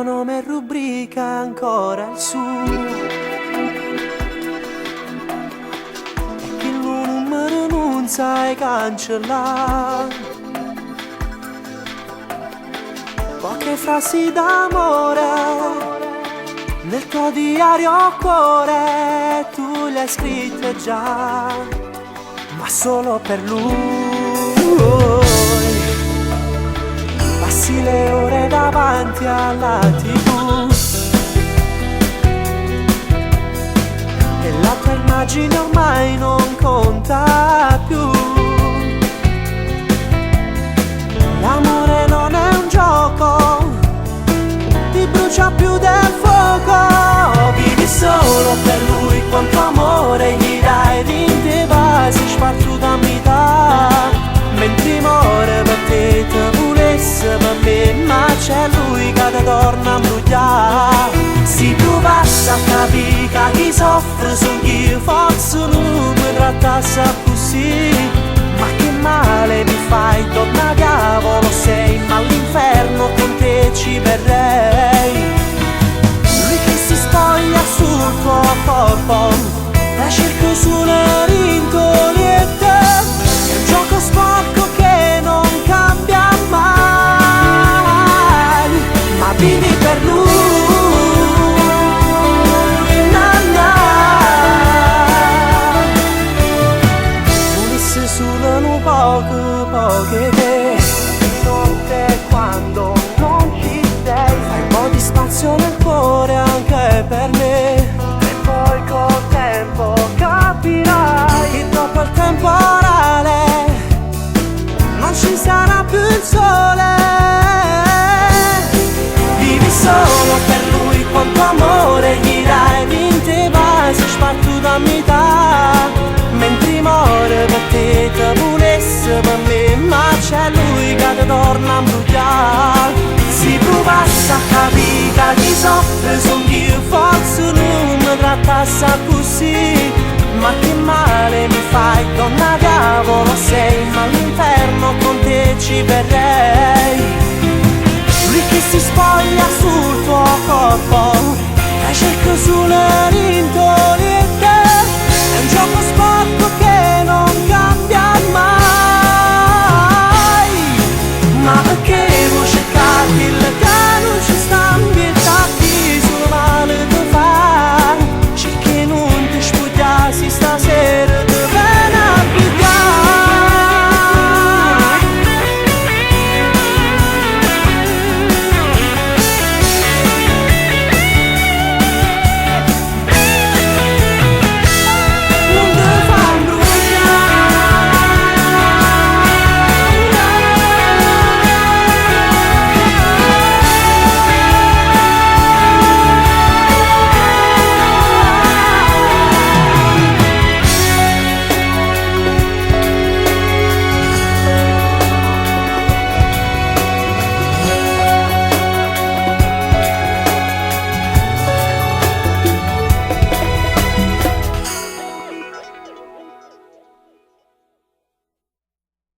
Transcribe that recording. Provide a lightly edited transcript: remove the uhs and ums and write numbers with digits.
mio nome rubrica ancora il suo, e che il mio numero non sai cancellare. Poche frasi d'amore nel tuo diario cuore, tu le hai scritte già, ma solo per lui. Passi le ore davanti alla TV e la tua immagine ormai non conta più. L'amore non è un gioco, ti brucia più del fuoco. Vivi solo per lui, quanto amore gli dai, rinde vai, si spartuto a metà. Mentre muore per te, te volesse per me, ma c'è lui che ti torna a imbrugliare. Si tu passa a capire che chi soffre sono io, forse non mi trattasse così. Ma che male mi fai, torna diavolo sei, ma all'inferno con te ci verrei. Lui che si spoglia sul tuo corpo, la cerco sulle rintoliette, è un gioco sporco che non cambia mai, ma vivi per lui. Poche te, notte quando non ci sei, fai un po' di spazio nel cuore anche per me, e poi col tempo capirai che dopo il temporale non ci sarà più il sole. Vivi solo per lui, quanto amore gli dai, vinte vai, si spartuto a metà. Mentre muore per te, te volesse per me, ma c'è lui che ti torna a imbrugliare. Si provasse a capire che chi soffre son io, forse non mi trattasse così. Ma che male